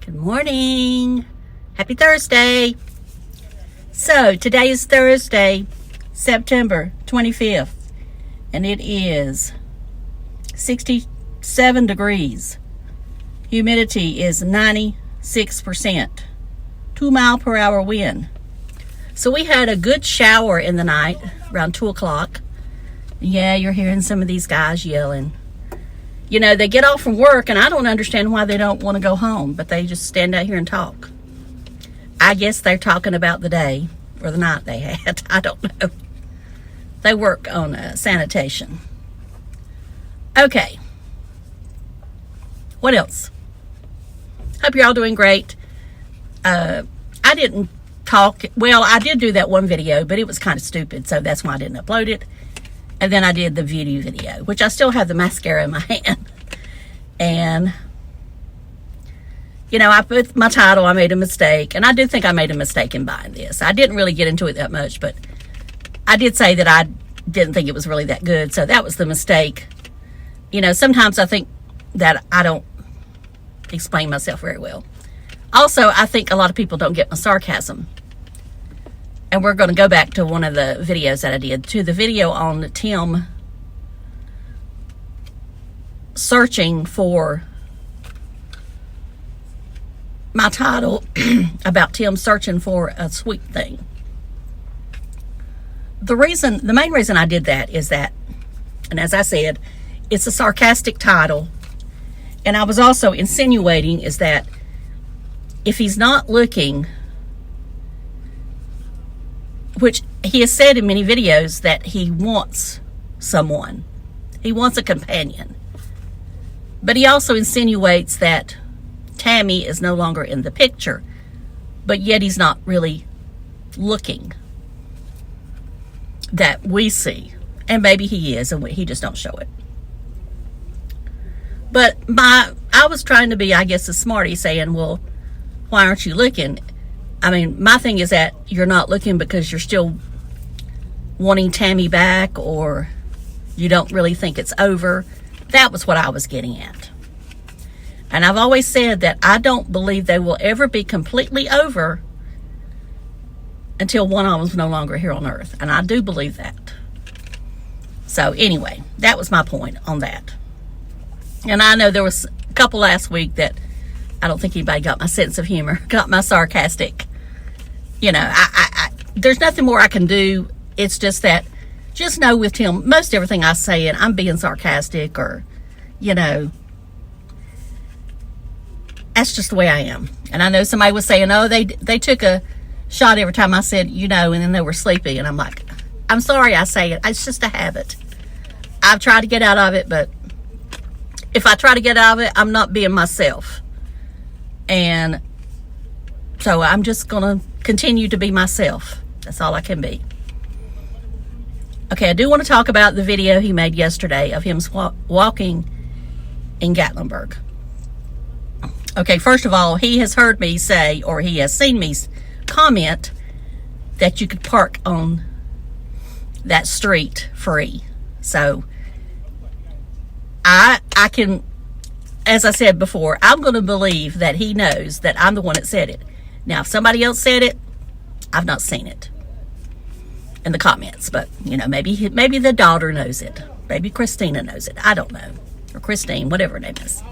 Good morning. Happy Thursday. So today is Thursday, September 25th, and it is 67 degrees. Humidity is 96%. 2-mile-per-hour wind. So we had a good shower in the night around 2 o'clock. Yeah, you're hearing some of these guys yelling. You know, they get off from work, and I don't understand why they don't want to go home, but they just stand out here and talk. I guess they're talking about the day or the night they had. I don't know. They work on sanitation. Okay. What else? Hope you're all doing great. I didn't talk. Well, I did do that one video, but it was kind of stupid, so that's why I didn't upload it. And then I did the beauty video, which I still have the mascara in my hand. And, you know, I put my title, I made a mistake. And I do think I made a mistake in buying this. I didn't really get into it that much, but I did say that I didn't think it was really that good. So that was the mistake. You know, sometimes I think that I don't explain myself very well. Also, I think a lot of people don't get my sarcasm. And we're going to go back to one of the videos that I did, to the video on Tim searching for my title about Tim searching for a sweet thing. The main reason I did that is that, and as I said, it's a sarcastic title. And I was also insinuating is that if he's not looking, which he has said in many videos that he wants someone. He wants a companion. But he also insinuates that Tammy is no longer in the picture, but yet he's not really looking that we see. And maybe he is, and he just don't show it. But I was trying to be, I guess, a smarty, saying, well, why aren't you looking? I mean, my thing is that you're not looking because you're still wanting Tammy back, or you don't really think it's over. That was what I was getting at. And I've always said that I don't believe they will ever be completely over until one of them's no longer here on earth. And I do believe that. So anyway, that was my point on that. And I know there was a couple last week that I don't think anybody got my sense of humor, got my sarcastic. You know, there's nothing more I can do. It's just that, just know with Tim, most everything I say, and I'm being sarcastic, or, you know, that's just the way I am. And I know somebody was saying, oh, they took a shot every time I said, you know, and then they were sleepy. And I'm like, I'm sorry I say it. It's just a habit. I've tried to get out of it, but if I try to get out of it, I'm not being myself. And so I'm just going to continue to be myself. That's all I can be. Okay, I do want to talk about the video he made yesterday of him walking in Gatlinburg. Okay, first of all, he has heard me say, or he has seen me comment, that you could park on that street free. So I can, as I said before, I'm going to believe that he knows that I'm the one that said it. Now, if somebody else said it, I've not seen it in the comments. But, you know, maybe the daughter knows it. Maybe Christina knows it. I don't know. Or Christine, whatever her name is.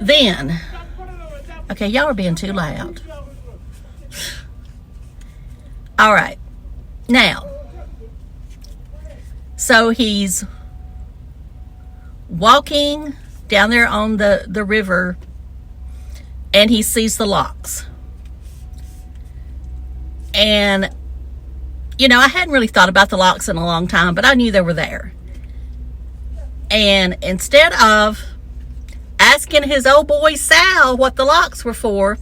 Then, okay, y'all are being too loud. All right. Now, so he's walking down there on the river, and he sees the locks. And, you know, I hadn't really thought about the locks in a long time, but I knew they were there. And instead of asking his old boy Sal what the locks were for,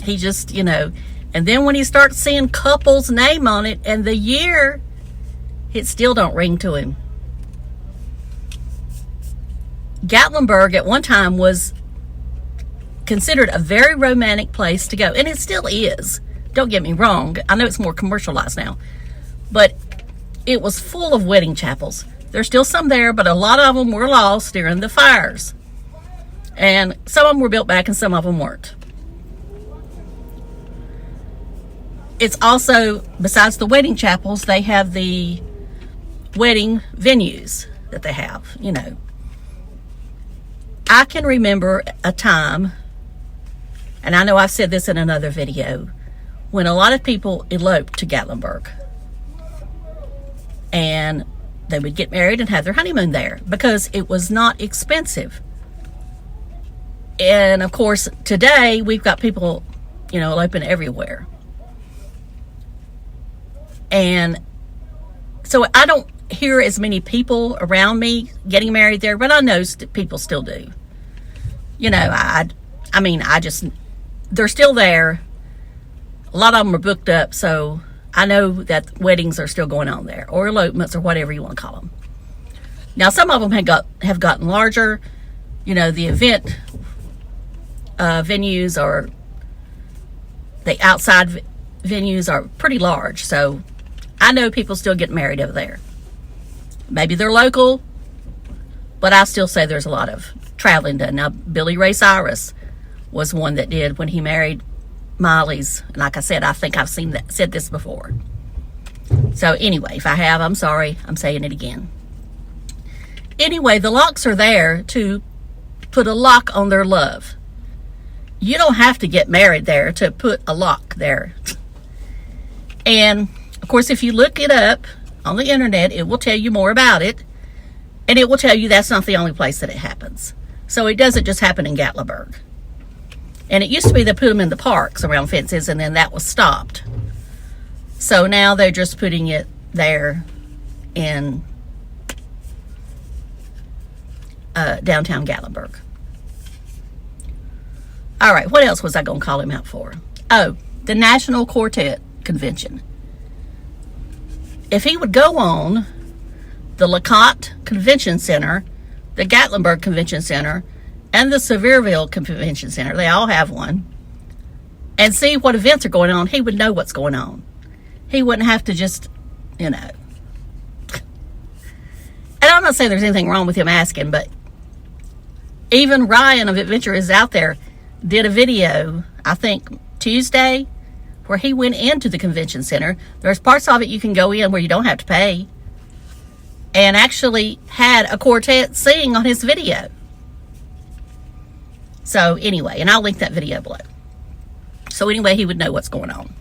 he just, you know, and then when he starts seeing couple's name on it and the year, it still don't ring to him. Gatlinburg at one time was considered a very romantic place to go, and it still is. Don't get me wrong. I know it's more commercialized now, but it was full of wedding chapels, There's still some there, but a lot of them were lost during the fires. And some of them were built back and some of them weren't. It's also, besides the wedding chapels, they have the wedding venues that they have, you know. I can remember a time, and I know I've said this in another video, when a lot of people eloped to Gatlinburg. And they would get married and have their honeymoon there because it was not expensive. And of course, today we've got people, you know, eloping everywhere. And so I don't hear as many people around me getting married there, but I know people still do. You know, I mean, they're still there. A lot of them are booked up, so I know that weddings are still going on there, or elopements, or whatever you want to call them. Now, some of them have gotten larger. You know, the event venues, or the outside venues, are pretty large. So I know people still get married over there. Maybe they're local, but I still say there's a lot of traveling done. Now, Billy Ray Cyrus was one that did when he married Miley's. And like I said, I think I've said this before. So anyway, if I have, I'm sorry. I'm saying it again. Anyway, the locks are there to put a lock on their love. You don't have to get married there to put a lock there. And of course, if you look it up on the internet, it will tell you more about it. And it will tell you that's not the only place that it happens. So it doesn't just happen in Gatlinburg. And it used to be they put them in the parks around fences, and then that was stopped. So now they're just putting it there in downtown Gatlinburg. All right, what else was I going to call him out for? Oh, the National Quartet Convention. If he would go on the Laconte Convention Center, the Gatlinburg Convention Center, and the Sevierville Convention Center, they all have one, and see what events are going on, he would know what's going on. He wouldn't have to just, you know. And I'm not saying there's anything wrong with him asking, but even Ryan of Adventure Is Out There did a video, I think Tuesday, where he went into the convention center. There's parts of it you can go in where you don't have to pay, and actually had a quartet sing on his video. So anyway, and I'll link that video below. So anyway, he would know what's going on.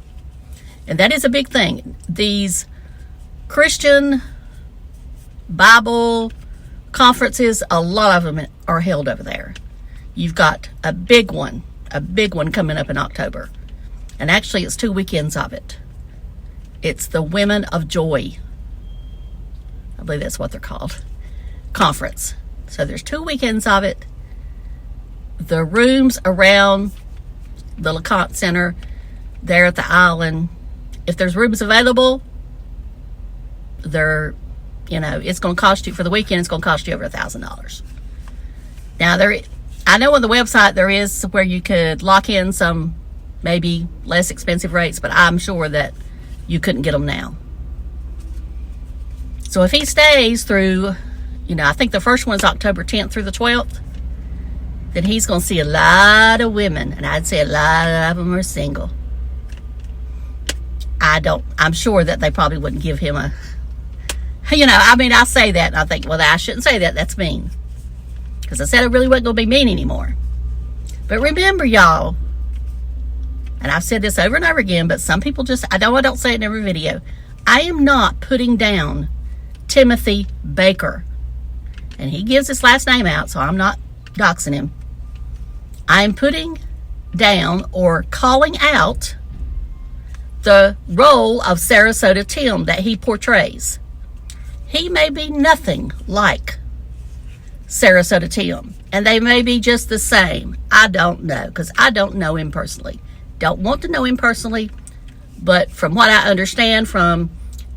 And that is a big thing. These Christian Bible conferences, a lot of them are held over there. You've got a big one coming up in October. And actually, it's 2 weekends of it. It's the Women of Joy, I believe that's what they're called, conference. So there's 2 weekends of it. The rooms around the Laconte Center, there at the island, if there's rooms available, they're, you know, it's going to cost you, for the weekend, it's going to cost you over $1,000. Now, I know on the website there is where you could lock in some maybe less expensive rates, but I'm sure that you couldn't get them now. So if he stays through, you know, I think the first one's October 10th through the 12th, then he's going to see a lot of women, and I'd say a lot of them are single. I'm sure that they probably wouldn't give him a, you know, I mean, I say that, and I think, well, I shouldn't say that, that's mean. Because I said I really wasn't going to be mean anymore. But remember, y'all, and I've said this over and over again, but some people just, I don't say it in every video, I am not putting down Timothy Baker. And he gives his last name out, so I'm not doxing him. I'm putting down or calling out the role of Sarasota Tim that he portrays. He may be nothing like Sarasota Tim, and they may be just the same. I don't know, because I don't know him personally. Don't want to know him personally, but from what I understand from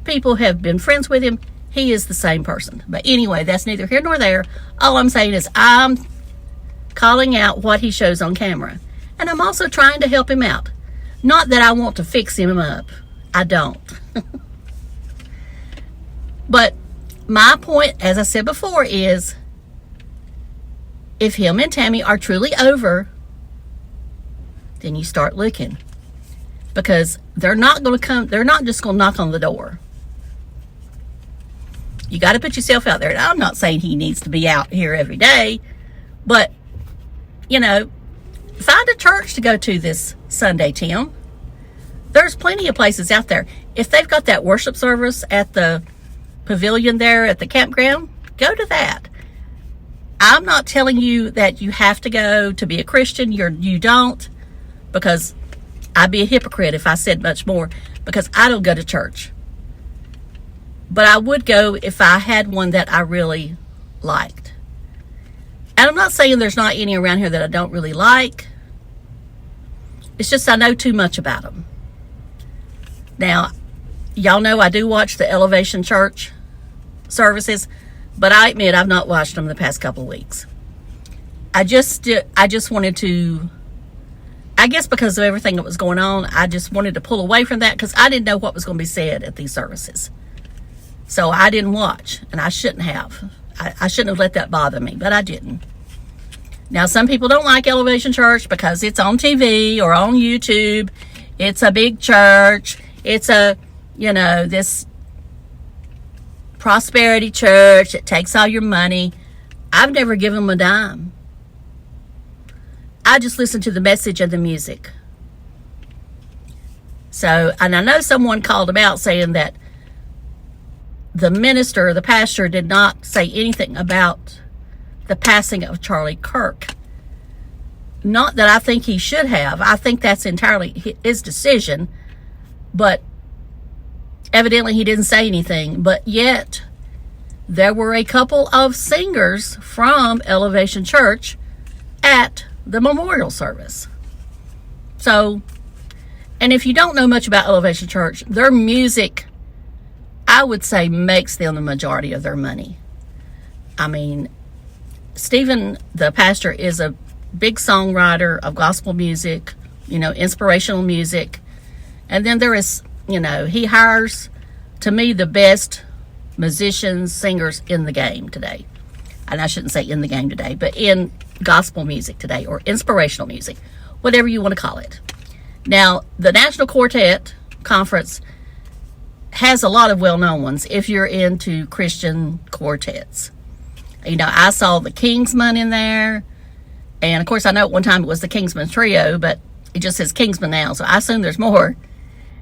people who have been friends with him, he is the same person. But anyway, that's neither here nor there. All I'm saying is I'm calling out what he shows on camera, and I'm also trying to help him out. Not that I want to fix him up. I don't. But my point, as I said before, is if him and Tammy are truly over, then you start looking. Because they're not going to come, they're not just going to knock on the door. You got to put yourself out there. And I'm not saying he needs to be out here every day, but, you know, find a church to go to this Sunday, Tim. There's plenty of places out there. If they've got that worship service at the pavilion there at the campground, go to that. I'm not telling you that you have to go to be a Christian. You don't, because I'd be a hypocrite if I said much more, because I don't go to church. But I would go if I had one that I really liked. And I'm not saying there's not any around here that I don't really like. It's just I know too much about them. Now, y'all know I do watch the Elevation Church services, but I admit I've not watched them the past couple of weeks. I just wanted to, I guess because of everything that was going on, I just wanted to pull away from that because I didn't know what was going to be said at these services. So I didn't watch, and I shouldn't have. I shouldn't have let that bother me, but I didn't. Now, some people don't like Elevation Church because it's on TV or on YouTube. It's a big church. It's a, you know, this prosperity church that takes all your money. I've never given them a dime. I just listen to the message and the music. So, and I know someone called them out saying that the minister, the pastor, did not say anything about the passing of Charlie Kirk. Not that I think he should have. I think that's entirely his decision. But evidently he didn't say anything. But yet, there were a couple of singers from Elevation Church at the memorial service. So, and if you don't know much about Elevation Church, their music, I would say, makes them the majority of their money. I mean, Stephen, the pastor, is a big songwriter of gospel music, you know, inspirational music. And then there is, you know, he hires, to me, the best musicians, singers in the game today. And I shouldn't say in the game today, but in gospel music today, or inspirational music, whatever you want to call it. Now, the National Quartet Conference has a lot of well-known ones if you're into Christian quartets. You know, I saw the Kingsmen in there, and of course I know at one time it was the Kingsmen Trio, but it just says Kingsmen now, so I assume there's more.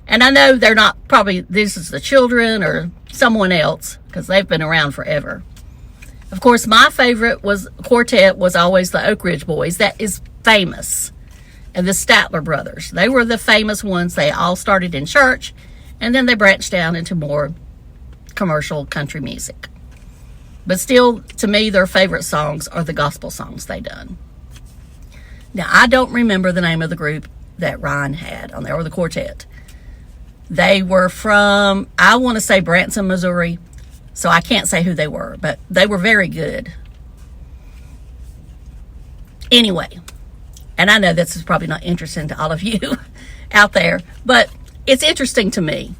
And I know they're not, probably this is the Children or someone else, because they've been around forever. Of course, my favorite quartet was always the Oak Ridge Boys. That is famous. And the Statler Brothers. They were the famous ones. They all started in church, and then they branched down into more commercial country music. But still, to me, their favorite songs are the gospel songs they done. Now, I don't remember the name of the group that Ryan had on there, or the quartet. They were from, I want to say Branson, Missouri, so I can't say who they were, but they were very good. Anyway, and I know this is probably not interesting to all of you out there, but it's interesting to me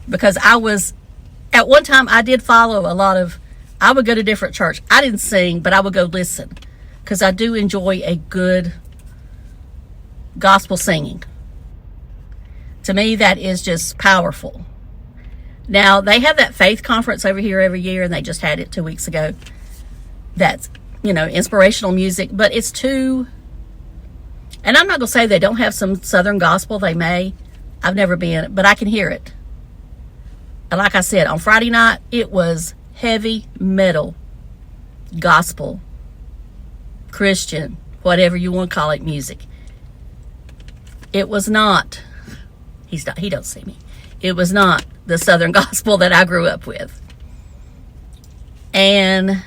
because at one time I did follow a lot of, I would go to different church. I didn't sing, but I would go listen because I do enjoy a good gospel singing. To me, that is just powerful. Now, they have that faith conference over here every year, and they just had it 2 weeks ago. That's, you know, inspirational music, but it's too, and I'm not going to say they don't have some Southern gospel. They may. I've never been, but I can hear it. And like I said, on Friday night, it was heavy metal, gospel, Christian, whatever you want to call it, music. It was not, he don't see me. It was not the Southern gospel that I grew up with. And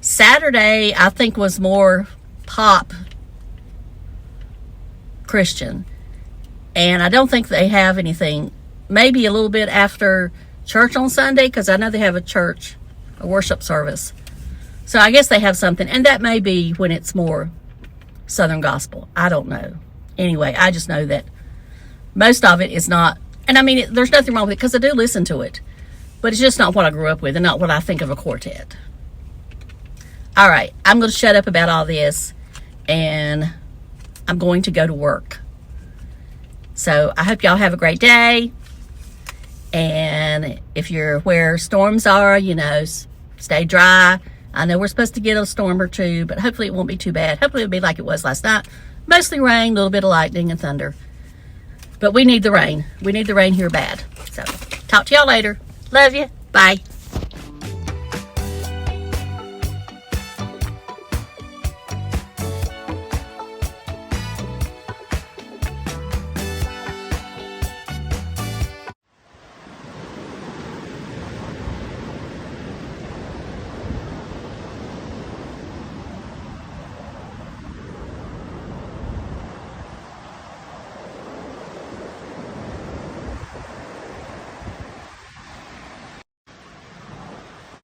Saturday, I think, was more pop Christian. And I don't think they have anything, maybe a little bit after church on Sunday, because I know they have a worship service. So I guess they have something. And that may be when it's more Southern gospel. I don't know. Anyway, I just know that most of it is not. And I mean, there's nothing wrong with it because I do listen to it. But it's just not what I grew up with and not what I think of a quartet. All right, I'm going to shut up about all this, and I'm going to go to work. So I hope y'all have a great day. And if you're where storms are, you know, stay dry. I know we're supposed to get a storm or two, but hopefully it won't be too bad. Hopefully it'll be like it was last night. Mostly rain, a little bit of lightning and thunder. But we need the rain. We need the rain here bad. So talk to y'all later. Love you. Bye.